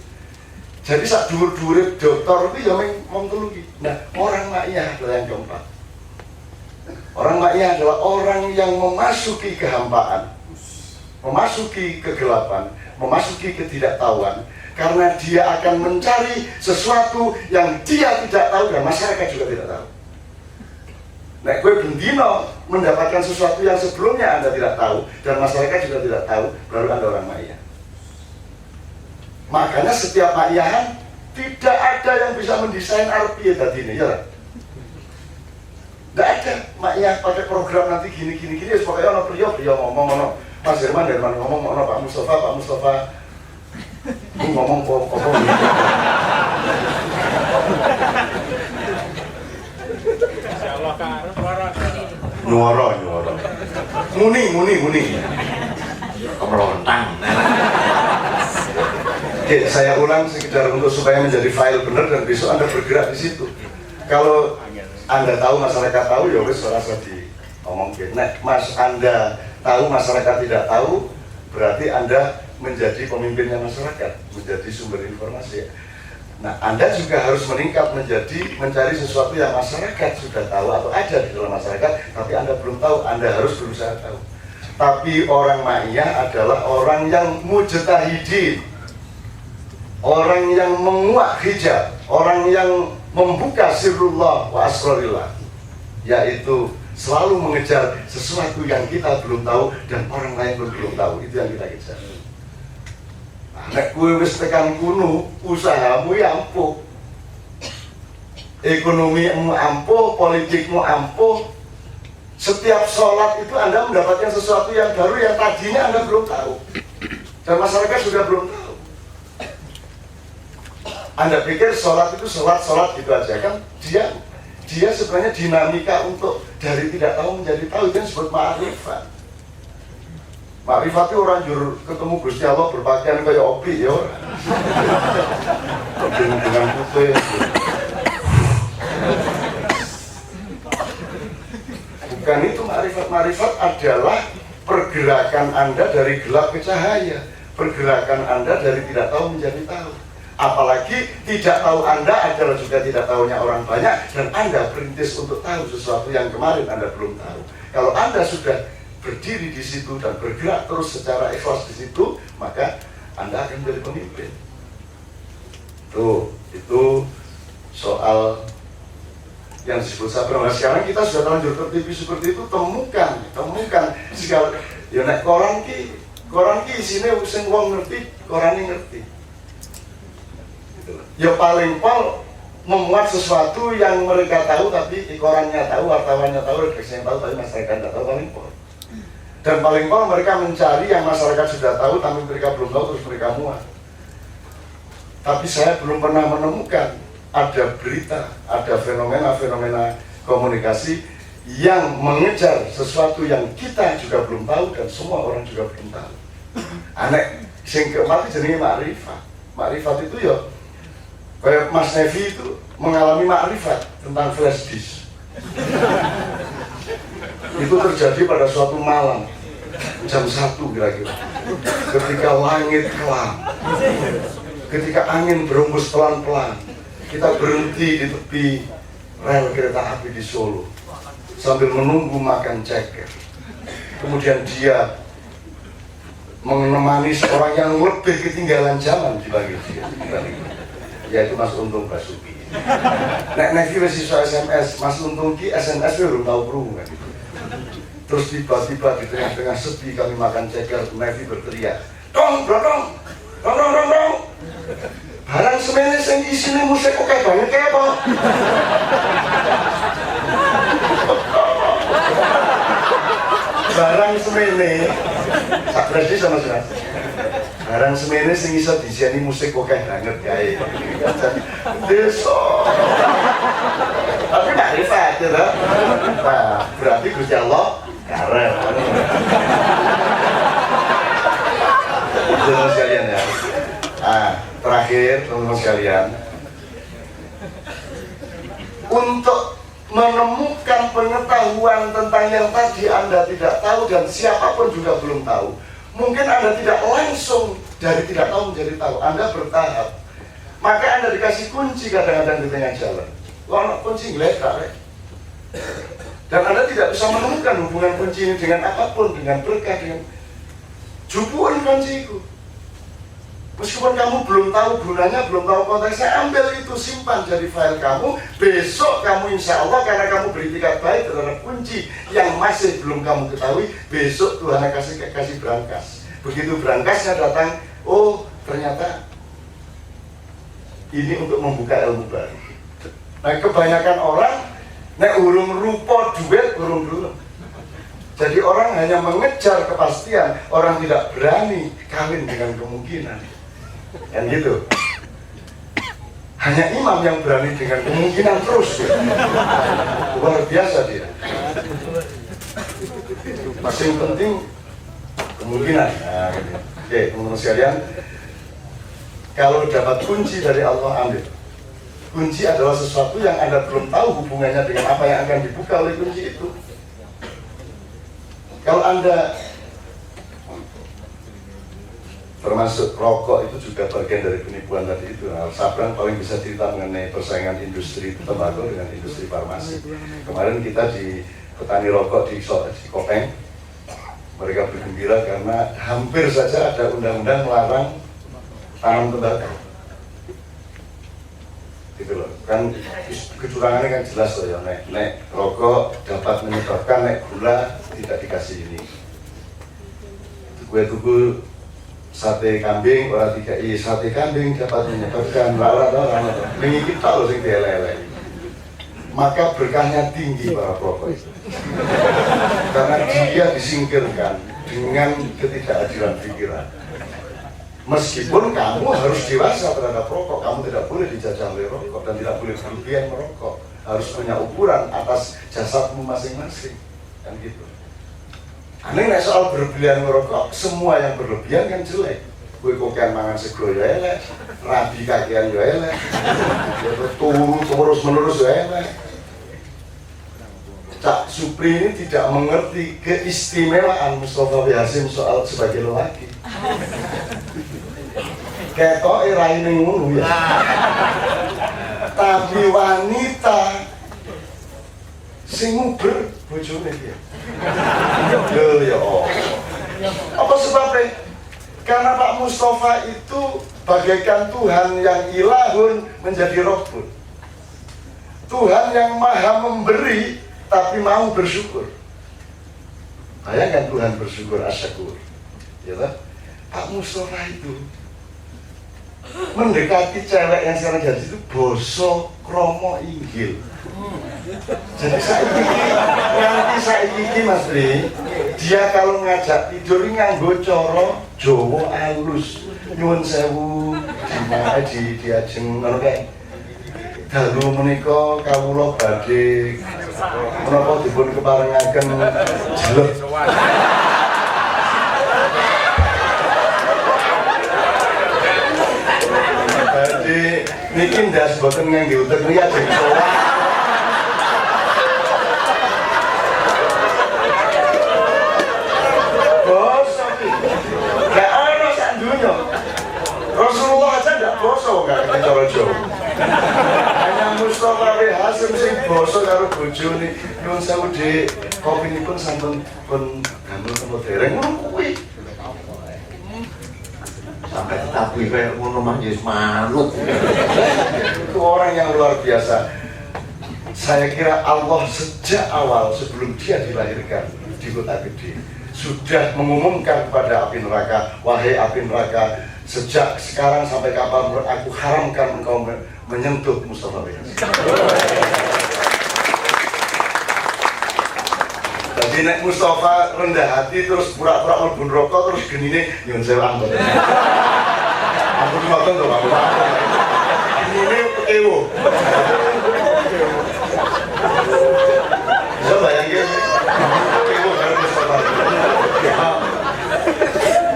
Jadi sak dhuwur-dhuwure dokter itu ya mung telu iki. Nah, orang maiyah adalah yang keempat. Orang maiyah adalah orang yang memasuki kehampaan, memasuki kegelapan, memasuki ketidaktahuan, karena dia akan mencari sesuatu yang dia tidak tahu dan masyarakat juga tidak tahu. Nah, gue bendino mendapatkan sesuatu yang sebelumnya Anda tidak tahu dan masyarakat juga tidak tahu, baru Anda orang maiyah. Makanya setiap maiyahan tidak ada yang bisa mendesain RP tadi ini, ya. Tidak ada maiyah pakai program nanti gini, pokoknya ono priyo ngomong, Mas Herman ngomong, ono Pak Mustafa ngomong apa nyuara muni kemerontang. Oke, saya ulang sekedar untuk supaya menjadi file benar dan besok Anda bergerak di situ. Kalau Anda tahu, masyarakat tahu, ya wis ora usah diomong. Nek Mas Anda tahu, masyarakat tidak tahu, berarti Anda menjadi pemimpinnya masyarakat, menjadi sumber informasi. Nah, Anda juga harus meningkat menjadi mencari sesuatu yang masyarakat sudah tahu atau ada di dalam masyarakat, tapi Anda belum tahu, Anda harus berusaha tahu. Tapi orang maiyah adalah orang yang mujtahidin, orang yang menguak hijab, orang yang membuka sirrullah wa asrarillah, yaitu selalu mengejar sesuatu yang kita belum tahu dan orang lain pun belum tahu. Itu yang kita kejar. Nek kowe wis tekan kuno, usahamu ya ampuh, ekonomimu ampuh, politikmu ampuh. Setiap sholat itu Anda mendapatkan sesuatu yang baru yang tadinya Anda belum tahu dan masyarakat sudah belum tahu. Anda pikir sholat itu sholat gitu aja kan? Dia sebenarnya dinamika untuk dari tidak tahu menjadi tahu, itu yang disebut ma'rifat. Ma'rifat itu orang jur ketemu Gusti Allah berpakaian kayak opi ya orang. Dengan putih. Bukan itu ma'rifat. Ma'rifat adalah pergerakan Anda dari gelap ke cahaya, pergerakan Anda dari tidak tahu menjadi tahu. Apalagi tidak tahu Anda adalah juga tidak tahunya orang banyak, dan Anda perintis untuk tahu sesuatu yang kemarin Anda belum tahu. Kalau Anda sudah berdiri di situ dan bergerak terus secara ikhlas di situ, maka Anda akan menjadi pemimpin. Tuh, itu soal yang disebut sabar. Nah, sekarang kita sudah terlanjur tertipu seperti itu, temukan segala. Ya nek koran ki isine sing wong ngerti, korane ngerti. Ya paling pol memuat sesuatu yang mereka tahu tapi korannya tahu, wartawannya tahu, redaksinya tahu, tapi masyarakat tidak tahu, paling pol. Dan paling pol mereka mencari yang masyarakat sudah tahu tapi mereka belum tahu, terus mereka muat. Tapi saya belum pernah menemukan ada berita, ada fenomena-fenomena komunikasi yang mengejar sesuatu yang kita juga belum tahu dan semua orang juga belum tahu. Aneh, Sing keempat jenenge makrifat. Makrifat itu ya kayak Mas Nevi itu mengalami makrifat tentang flash disk. Itu terjadi pada suatu malam jam 1 kira-kira, ketika langit kelam, ketika angin berembus pelan-pelan, kita berhenti di tepi rel kereta api di Solo sambil menunggu makan ceker. Kemudian dia menemani seorang yang lebih ketinggalan zaman dibanding dia, yaitu Mas Untung Basuki. Nek Nevi wis iso SMS, Mas Untung ki SMS belum tahu krungu kan. Terus tiba-tiba di tengah-tengah sepi kami makan ceker, Nevi berteriak, "Dong, dong, dong, dong, dong, dong. Barang semene sing isine musik oke banget kayak apa?" Barang semene, sak berarti sama jelas. Barang semene sing iso diseni musik oke banget kae. Deso. Tapi makrifat ya toh. Nah, berarti Gusti Allah karep. Teman-teman sekalian ya. Terakhir teman-teman sekalian, untuk menemukan pengetahuan tentang yang tadi Anda tidak tahu dan siapapun juga belum tahu. Mungkin Anda tidak langsung dari tidak tahu menjadi tahu, Anda bertahap. Maka Anda dikasih kunci kadang-kadang di tengah jalan. Kalau kunci ngeledak, dan Anda tidak bisa menemukan hubungan kunci ini dengan apapun, dengan berkah, dengan jupuan kunci itu. Meskipun kamu belum tahu gunanya, belum tahu konteksnya, ambil itu, simpan jadi file kamu. Besok kamu insya Allah, karena kamu beritikat baik terhadap kunci yang masih belum kamu ketahui, besok Tuhan akan kasih berangkas. Begitu berangkasnya datang, oh ternyata ini untuk membuka ilmu baru. Nah, kebanyakan orang nek urung rupa duit urung dulu. Jadi orang hanya mengejar kepastian, orang tidak berani kawin dengan kemungkinan. Kan gitu. Hanya imam yang berani dengan kemungkinan terus ya. Luar biasa dia. Masing penting kemungkinan. Nah, gitu. Oke, teman-teman sekalian, kalau dapat kunci dari Allah, ambil. Kunci adalah sesuatu yang Anda belum tahu hubungannya dengan apa yang akan dibuka oleh kunci itu. Kalau Anda, termasuk rokok itu juga bagian dari penipuan tadi itu. Nah, Sabran paling bisa cerita mengenai persaingan industri tembakau dengan industri farmasi. Kemarin kita di petani rokok di Kopeng, mereka bergembira karena hampir saja ada undang-undang melarang tanam tembakau. Gitu loh, kan kecurangannya kan jelas loh ya, nek rokok dapat menyebabkan nek gula tidak dikasih ini. Gue tuku sate kambing, orang tiga sate kambing dapat menyebabkan lara-lara, ini kita loh sing dielek-elek. Maka berkahnya tinggi para perokok itu, karena dia disingkirkan dengan ketidakadilan pikiran. Meskipun kamu harus dewasa terhadap rokok, kamu tidak boleh dijajah oleh rokok dan tidak boleh berlebihan merokok. Harus punya ukuran atas jasadmu masing-masing, kan gitu. Aneh nek soal berlebihan merokok, semua yang berlebihan kan jelek. Kowe kokean mangan sego ya elek, rabi kakean ya elek, turu terus-menerus ya elek. Cak Supri ini tidak mengerti keistimewaan Mustafa B. Hasyim soal sebagai lelaki. Ketok raine ngono ya. Tapi wanita sing nguber bojone dia. Lho ya Allah. Apa sebabnya? Karena Pak Mustafa itu bagaikan Tuhan yang ilahun menjadi Rabbun. Tuhan yang maha memberi tapi mau bersyukur. Bayangkan Tuhan bersyukur asyakur. Ya kan? Pak Mustafa itu mendekati cewek yang sekarang jadi itu boso kromo inggil. Jadi saiki Mas Tri, dia kalau ngajak tidur nganggo cara Jawa alus. Nyuwun sewu di ajeng ngono kae. Dalu menika kawula badhe menapa dipun keparengaken jelek. Niki ndas boten ngangge utek liya jadi sowan. Bosok iki. Gak ono sak dunya. Rasulullah aja ndak bosok gak kena cara Jawa. Hanya Mustafa bin Hasim sing bosok karo bojone. Nyuwun sewu Dik, kopinipun sampun pun damel temu dereng ngono kuwi. Sampai ditabui kayak ngono mah ya manut. Itu orang yang luar biasa. Saya kira Allah sejak awal sebelum dia dilahirkan di kota gede sudah mengumumkan kepada api neraka, wahai api neraka, sejak sekarang sampai kapanpun aku haramkan engkau menyentuh Mustafa bin Hasim. Jadi nek Mustafa rendah hati terus pura-pura mlebu neraka terus genine nyuwun sewu ampun. Ampun ngoten to Pak. Genine pekewo. Bisa bayangin pekewo karo Mustafa.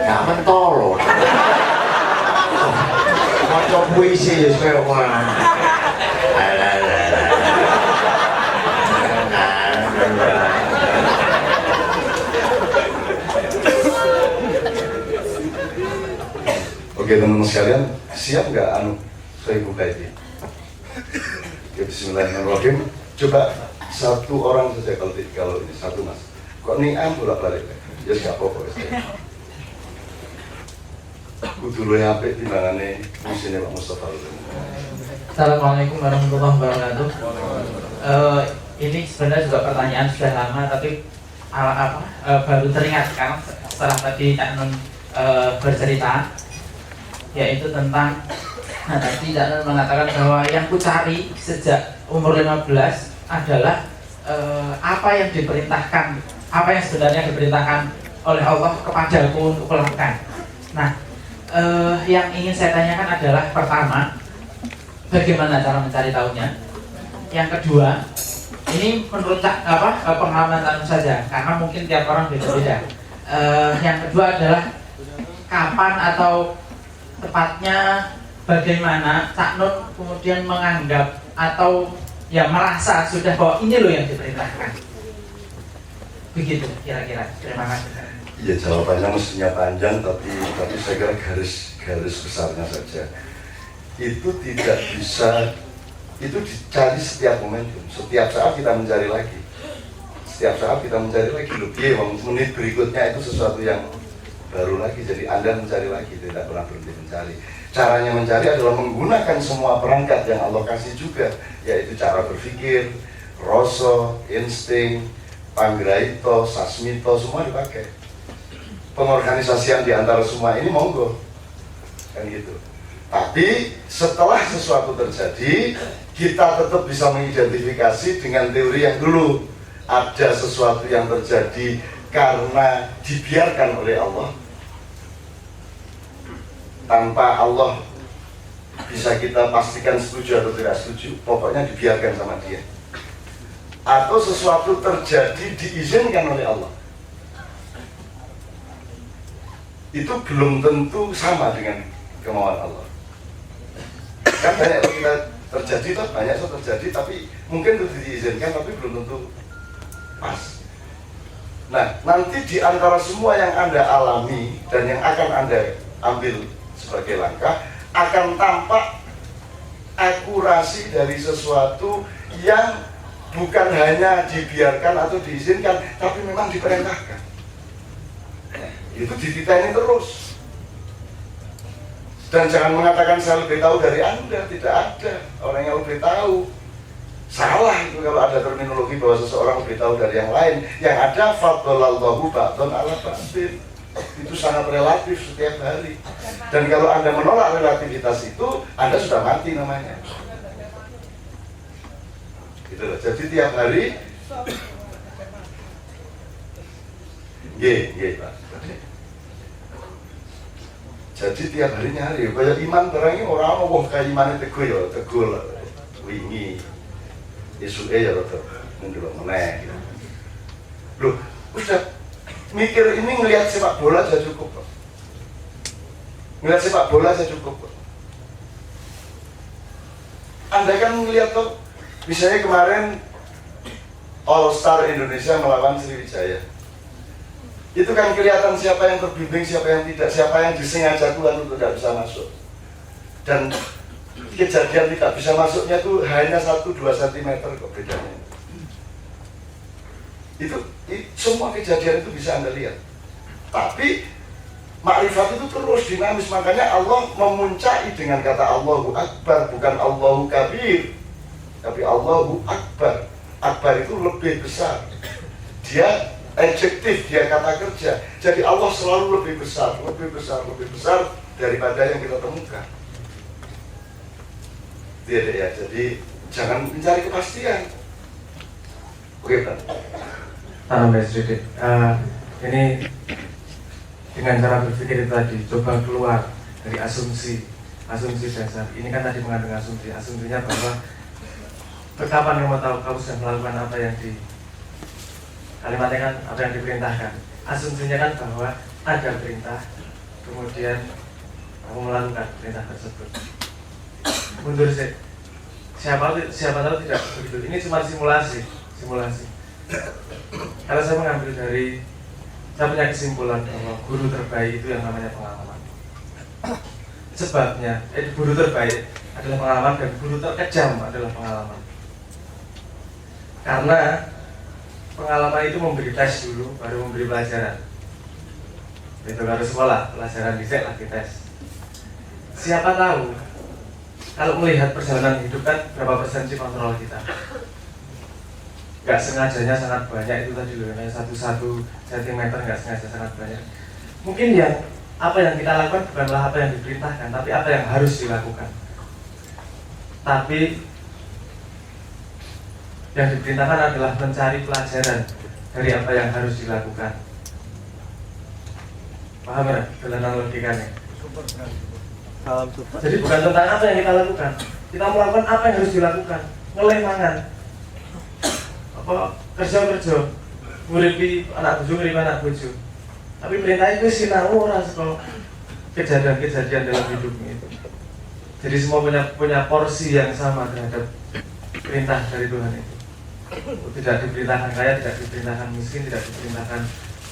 Gak mentolo. Maca puisi ya koyo ngono. Oke teman-teman sekalian, siap nggak saya buka ini? Ya, Bismillahirrahmanirrahim. Coba satu orang saja kalau ini satu mas. Kok niam bolak-balik? Ya nggak apa-apa. Kudu luwih apik timbangane musine Pak Mustafa. Assalamualaikum warahmatullahi wabarakatuh. Ini sebenarnya juga pertanyaan sudah lama tapi baru teringat sekarang setelah tadi Cak Nun bercerita, yaitu tentang tadi Cak Nun mengatakan bahwa yang ku cari sejak umur 15 adalah apa yang diperintahkan, apa yang sebenarnya diperintahkan oleh Allah kepadaku untuk kulakukan. Nah, yang ingin saya tanyakan adalah pertama, bagaimana cara mencari tahunya? Yang kedua, ini menurut pengalaman Cak Nun saja, karena mungkin tiap orang beda-beda. Yang kedua adalah kapan atau tepatnya bagaimana Cak Nun kemudian menganggap atau ya merasa sudah bahwa ini loh yang diperintahkan. Begitu kira-kira. Terima kasih. Iya, jawabannya mestinya panjang tapi saya kira garis besarnya saja. Itu tidak bisa, itu dicari setiap momentum, setiap saat kita mencari lagi. Setiap saat kita mencari lagi, menit berikutnya itu sesuatu yang baru lagi, jadi Anda mencari lagi, tidak pernah berhenti mencari. Caranya mencari adalah menggunakan semua perangkat yang Allah kasih juga, yaitu cara berpikir, rasa, insting, panggraito, sasmito, semua dipakai. Pengorganisasian di antara semua ini monggo, kan gitu. Tapi setelah sesuatu terjadi, kita tetap bisa mengidentifikasi dengan teori yang dulu. Ada sesuatu yang terjadi karena dibiarkan oleh Allah. Tanpa Allah bisa kita pastikan setuju atau tidak setuju, pokoknya dibiarkan sama dia. Atau sesuatu terjadi diizinkan oleh Allah. Itu belum tentu sama dengan kemauan Allah. Kan banyak kita terjadi, tuh banyak yang terjadi, tapi mungkin itu diizinkan, tapi belum tentu pas. Nah, nanti di antara semua yang Anda alami dan yang akan Anda ambil sebagai langkah, akan tampak akurasi dari sesuatu yang bukan hanya dibiarkan atau diizinkan, tapi memang diperintahkan. Itu dititeni terus. Dan jangan mengatakan saya lebih tahu dari Anda, tidak ada orang yang lebih tahu. Salah itu kalau ada terminologi bahwa seseorang lebih tahu dari yang lain. Yang ada faddalallahu ba'dhan ala ba'dhin. Itu sangat relatif setiap hari. Dan kalau Anda menolak relativitas itu, Anda sudah mati namanya. Gitu loh. Jadi tiap hari Pak. Jadi tiap hari nyari, kayak iman terangnya orang wong kayak iman itu ya tegul wingi isuke ya rada mundur meneh. Loh, udah mikir ini ngelihat sepak bola saja cukup kok. Ngelihat sepak bola saja cukup kok. Anda kan melihat tuh, misalnya kemarin All Star Indonesia melawan Sriwijaya. Itu kan kelihatan siapa yang terbimbing, siapa yang tidak, siapa yang disengaja Tuhan untuk tidak bisa masuk. Dan kejadian tidak bisa masuknya tuh hanya 1-2 cm kok bedanya. Itu semua kejadian itu bisa Anda lihat. Tapi makrifat itu terus dinamis, makanya Allah memuncaki dengan kata Allahu Akbar, bukan Allahu Kabir, tapi Allahu Akbar. Akbar itu lebih besar. Dia adjektif, dia kata kerja. Jadi Allah selalu lebih besar, lebih besar, lebih besar daripada yang kita temukan. Ya, jadi jangan mencari kepastian. Oke, Pak. Mbak Sri, ini dengan cara berpikir itu tadi, coba keluar dari asumsi dasar. Ini kan tadi mengandung asumsinya bahwa kapan kamu tahu kamu sudah melakukan apa yang di kalimatnya kan apa yang diperintahkan. Asumsinya kan bahwa ada perintah, kemudian kamu melakukan perintah tersebut. Mundur sih. Siapa tahu tidak begitu. Ini cuma simulasi. Kalau saya mengambil dari, saya punya kesimpulan bahwa guru terbaik itu yang namanya pengalaman. Sebabnya, guru terbaik adalah pengalaman dan guru terkejam adalah pengalaman. Karena pengalaman itu memberi tes dulu, baru memberi pelajaran. Itu harus sekolah, pelajaran dicek lagi tes. Siapa tahu, kalau melihat perjalanan hidup kan berapa persen sih kontrol kita? Gak sengajanya sangat banyak, itu tadi loh, yang 1 cm gak sengaja sangat banyak. Mungkin apa yang kita lakukan bukanlah apa yang diperintahkan, tapi apa yang harus dilakukan. Tapi yang diperintahkan adalah mencari pelajaran dari apa yang harus dilakukan. Paham ya dalam logikanya? Jadi bukan tentang apa yang kita lakukan, kita melakukan apa yang harus dilakukan. Ngelih mangan, kerja, nguripi anak bojo. Tapi perintah itu sinau ora saka kejadian-kejadian dalam hidupnya itu. Jadi semua punya porsi yang sama terhadap perintah dari Tuhan itu. Tidak diperintahkan kaya, tidak diperintahkan miskin, tidak diperintahkan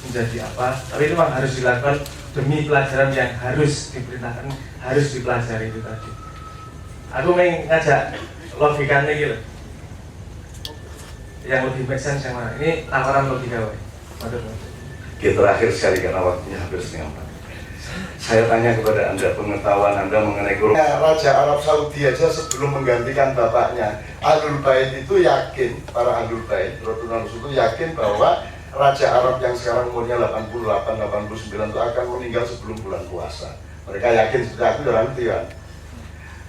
menjadi apa, tapi itu memang harus dilakukan demi pelajaran yang harus diperintahkan, harus dipelajari itu tadi. Aku ngajak logikanya gitu, yang lebih make sense yang mana? Ini tawaran logika, woy. Oke, terakhir sekali karena waktunya hampir setengah 4. Saya tanya kepada Anda, pengetahuan Anda mengenai Quran. Raja Arab Saudi aja sebelum menggantikan bapaknya, Ahlul Bait itu yakin, para Ahlul Bait, Rasulullah itu yakin bahwa Raja Arab yang sekarang umurnya 88-89 itu akan meninggal sebelum bulan puasa. Mereka yakin seperti aku dalam Tuhan.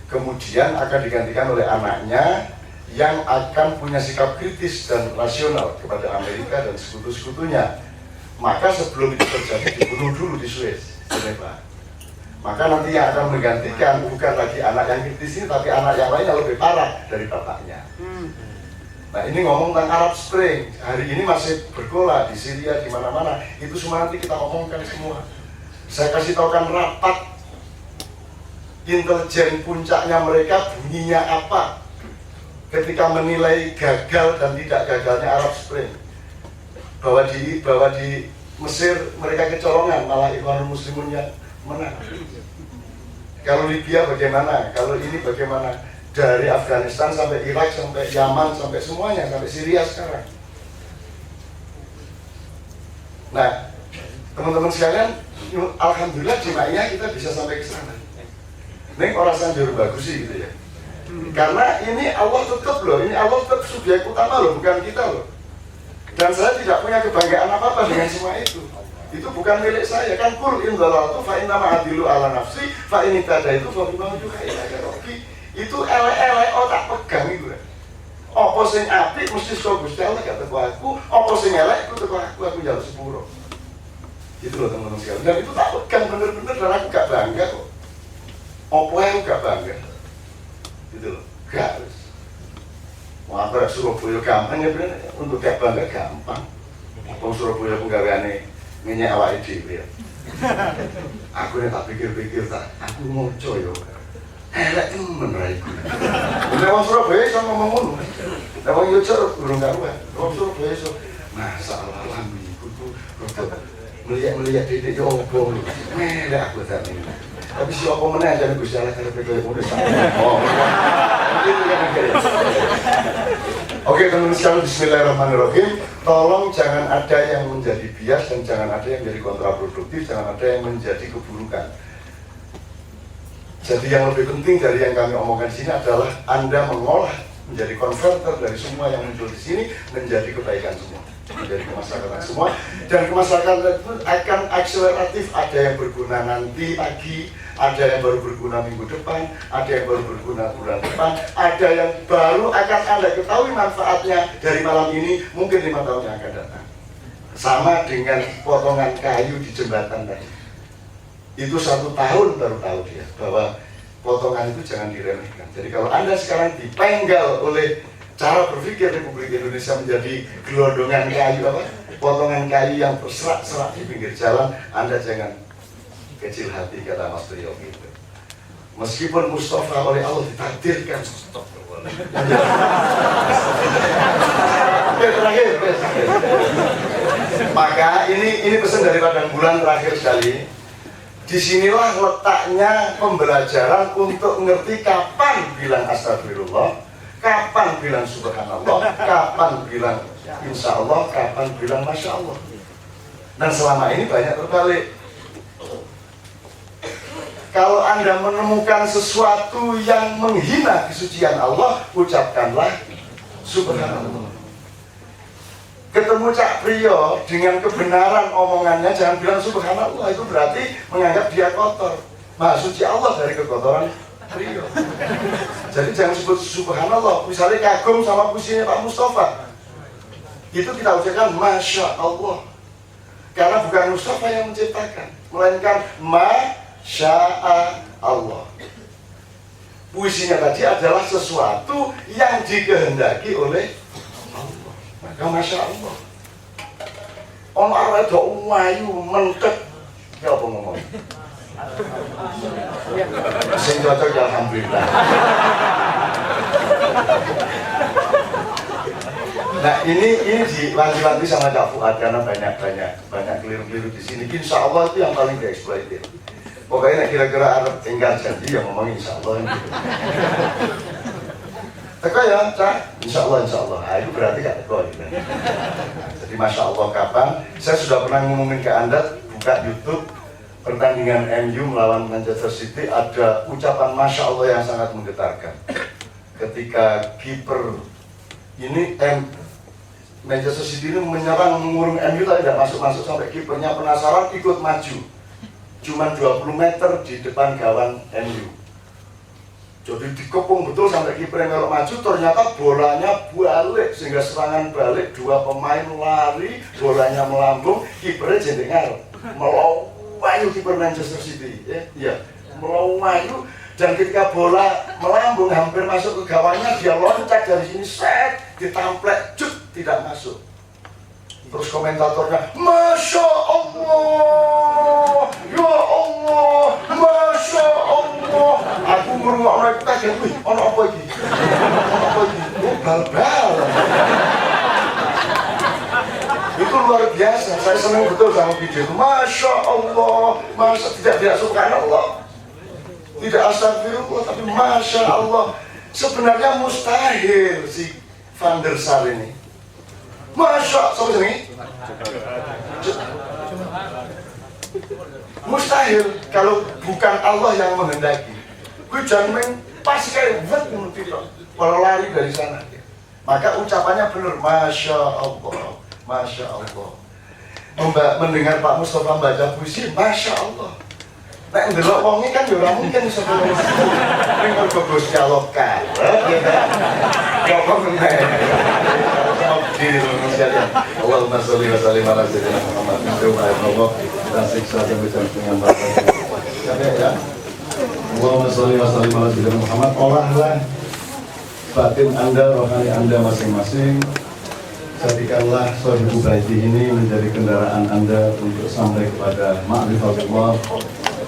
Kemudian akan digantikan oleh anaknya yang akan punya sikap kritis dan rasional kepada Amerika dan sekutu-sekutunya. Maka sebelum itu terjadi dibunuh dulu di Suez. Maka nanti yang akan menggantikan bukan lagi anak yang kritis ini, tapi anak yang lain yang lebih parah dari bapaknya. Nah, ini ngomong tentang Arab Spring. Hari ini masih bergolak di Syria, di mana-mana. Itu semua nanti kita omongkan semua. Saya kasih tahukan rapat intelijen puncaknya mereka bunyinya apa ketika menilai gagal dan tidak gagalnya Arab Spring. Bahwa di Mesir mereka kecolongan, malah Ikhwanul Muslimunnya menang. Kalau Libya bagaimana? Kalau ini bagaimana? Dari Afghanistan sampai Irak, sampai Yaman, sampai semuanya, sampai Syria sekarang. Nah, teman-teman sekalian, alhamdulillah jemaahnya kita bisa sampai ke sana. Ini orang sanjur bagus sih gitu ya. Karena ini Allah tetap loh, ini Allah tetap subjek utama loh, bukan kita loh. Dan saya tidak punya kebanggaan apa-apa dengan semua itu. Itu bukan milik saya. Kan kul in dalaltu fa inna ma'adilu ala nafsi fa in tadaitu fa bima juga ilaika rabbi. Itu elek-elek otak pegang itu. Apa sing apik mesti saka Gusti Allah gak teko aku, apa sing elek iku teko aku njaluk sepuro. Itu loh teman-teman sekalian. Dan itu tak pegang bener-bener dan aku gak bangga kok. Apa yang gak bangga? Gitu loh. Gak harus. Wah, Surabaya gampang ya bener, untuk gak bangga gampang. Apa Surabaya penggaweane ngenyek awake dhewe ya. Aku nek tak pikir-pikir tak, aku ngoco yo. elek temen ra iku. Nek wong Surabaya iso ngomong ngono. Nek wong Yogyakarta urung karuan. Wong Surabaya iso masalah lambi iku rodok melihat dedek yo opo. Elek aku tak ini. Tapi siapa meneh jane Gusti Allah karepe koyo ngono. Oh. Oke teman-teman sekalian, bismillahirrahmanirrahim. Tolong jangan ada yang menjadi bias dan jangan ada yang menjadi kontraproduktif, jangan ada yang menjadi keburukan. Jadi yang lebih penting dari yang kami omongkan di sini adalah Anda mengolah menjadi konverter dari semua yang muncul di sini menjadi kebaikan semua, menjadi kemaslahatan semua, dan kemaslahatan itu akan akseleratif. Ada yang berguna nanti pagi, ada yang baru berguna minggu depan, ada yang baru berguna bulan depan, ada yang baru akan Anda ketahui manfaatnya dari malam ini, mungkin 5 tahun yang akan datang. Sama dengan potongan kayu di jembatan tadi. Itu 1 tahun baru tahu dia bahwa potongan itu jangan diremehkan. Jadi kalau Anda sekarang dipenggal oleh cara berpikir Republik Indonesia menjadi gelondongan kayu potongan kayu yang berserak-serak di pinggir jalan, Anda jangan kecil hati, kata Mas Priyo gitu. Meskipun Mustafa oleh Allah ditakdirkan terakhir. Maka ini pesan dari Padang Bulan terakhir sekali. Disinilah letaknya pembelajaran untuk ngerti kapan bilang astagfirullah, kapan bilang subhanallah, kapan bilang insya Allah, kapan bilang masya Allah. Dan selama ini banyak terbalik. Kalau Anda menemukan sesuatu yang menghina kesucian Allah, ucapkanlah subhanallah. Ketemu Cak Priyo dengan kebenaran omongannya, jangan bilang subhanallah, itu berarti menganggap dia kotor. Maha suci Allah dari kekotoran Priyo. Jadi jangan sebut subhanallah. Misalnya kagum sama puisinya Pak Mustafa, itu kita ucapkan masya Allah, karena bukan Mustafa yang menciptakan, melainkan masya Allah. Puisinya tadi adalah sesuatu yang dikehendaki oleh Allah. Maka masya Allah. Ono arep do wayu mentek. Ya apa ngomong? Sing cocok ya alhamdulillah. Nah ini diwanti-wanti sama Cak Fuad karena banyak keliru-keliru di sini. Insya Allah itu yang paling dieksploitir. Pokoknya kira-kira Arab tinggal janji yang ngomong insya Allah. Teko ya, Cak. Insya Allah. Nah, itu berarti gak teko gitu. Jadi masya Allah kapan? Saya sudah pernah ngomongin ke Anda, buka YouTube pertandingan MU melawan Manchester City, ada ucapan masya Allah yang sangat menggetarkan. Ketika kiper ini Manchester City ini menyerang mengurung MU tidak masuk sampai kipernya penasaran ikut maju. Cuman 20 meter di depan gawang MU. Jadi dikepung betul sampai kiper yang kalau maju, ternyata bolanya balik sehingga serangan balik, 2 pemain lari, bolanya melambung, kipernya jadi ngarep, melawayu kiper Manchester City, ya, melawayu. Dan ketika bola melambung hampir masuk ke gawangnya, dia loncat dari sini, set, ditamplek, cut, tidak masuk. Terus komentatornya, masya Allah, ya Allah, masya Allah. Aku ngurungokno iku kaget, wih, ono apa iki? Oh, bal-bal. Itu luar biasa, saya senang betul sama video itu. Masya Allah, tidak subhanallah, tidak astagfirullah, tapi masya Allah. Sebenarnya mustahil si Van der Sar ini. Masya Allah, ini mustahil kalau bukan Allah yang menghendaki. Gue jangan pas kayak kalau lari dari sana. Maka ucapannya benar, masya Allah, masya Allah. Mendengar Pak Mustafa membaca puisi, masya Allah. Nek ndelok wonge kan ya ora mungkin iso ngono. Ning kok Gusti Allah kan. Ya kok meneh. Allahumma sholli wa sallim ala sayyidina Muhammad. Allah dan siksa dan dengan batas. Ya. Allahumma sholli wa sallim ala sayyidina Muhammad. Olahlah batin Anda, rohani Anda masing-masing. Jadikanlah Sohibu Baiti ini menjadi kendaraan Anda untuk sampai kepada ma'rifatullah,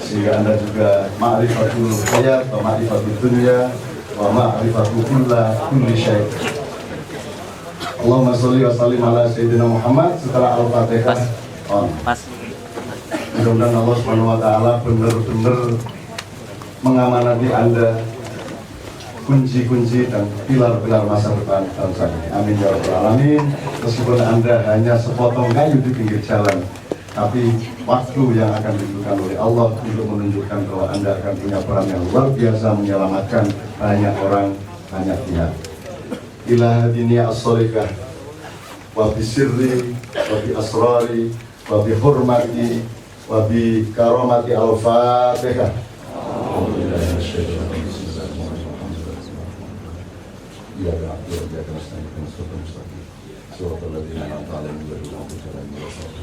sehingga Anda juga ma'rifatul hayat wa ma'rifatul dunya wa ma'rifatul kulli syai'. Allahumma sholli wa sallim ala sayyidina Muhammad. Setelah Al-Fatihah on. Mudah-mudahan Allah Subhanahu wa taala benar-benar mengamanati Anda kunci-kunci dan pilar-pilar masa depan bangsa ini. Amin ya rabbal alamin. Meskipun Anda hanya sepotong kayu di pinggir jalan, tapi waktu yang akan diberikan oleh Allah untuk menunjukkan bahwa Anda akan punya peran yang luar biasa menyelamatkan banyak orang, banyak pihak. Ila dunia as-solikah wa bi sirri wa bi asrari wa bi hurmati wa bi karamati al-fatihah. Ya Allah, ya Allah, suratul ladzina an'amta 'alaihim ghairil maghdubi 'alaihim waladdallin.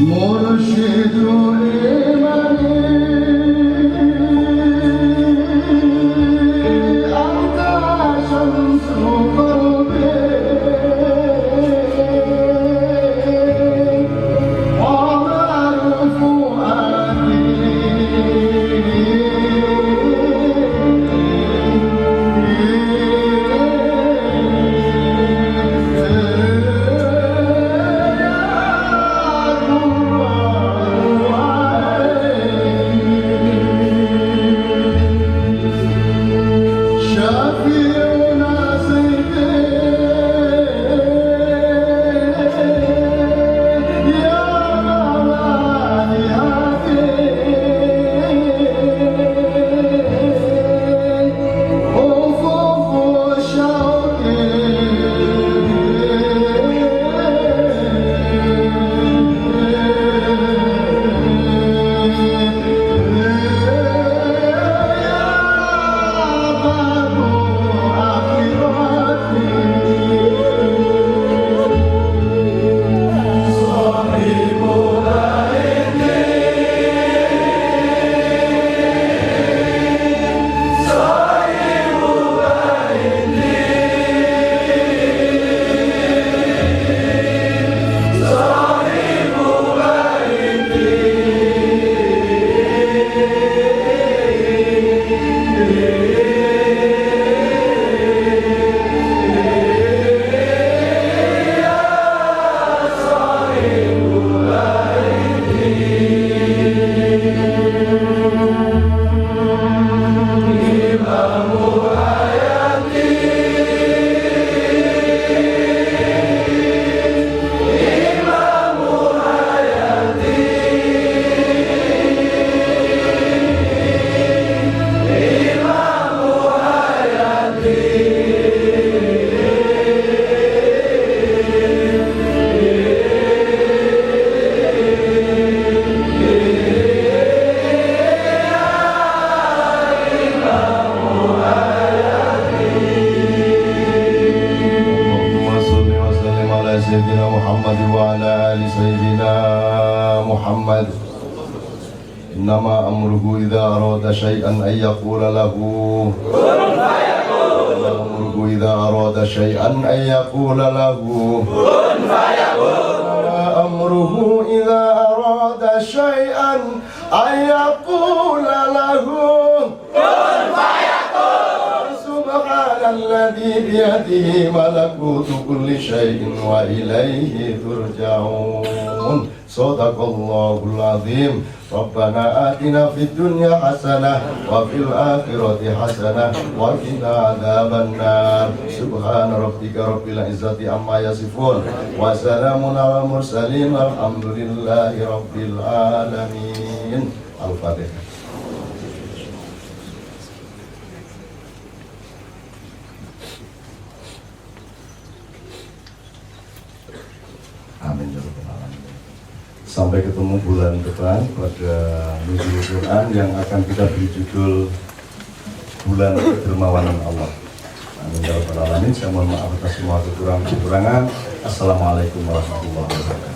مرشد أنت شمس قلبي وعمر سيدنا محمد وعلى آل سيدنا محمد. إنما أمره إذا أراد شيئا أن يقول له كن فيكون. أمره إذا أراد شيئا أن يقول له كن فيكون. أمره إذا أراد شيئا أن يقول له كن فيكون. سبحان الذي بيده ملكوت كل شيء وإليه ترجعون. صدق الله العظيم. ربنا آتنا في الدنيا حسنة وفي الآخرة حسنة وقنا عذاب النار. سبحان ربك رب العزة عما يصفون وسلام على المرسلين والحمد لله رب العالمين. الفاتحة. Amin ya rabbal alamin. Sampai ketemu bulan depan pada Nuzul Quran yang akan kita beri judul Bulan Kedermawanan Allah. Amin ya rabbal alamin. Saya mohon maaf atas semua kekurangan. Assalamualaikum warahmatullahi wabarakatuh.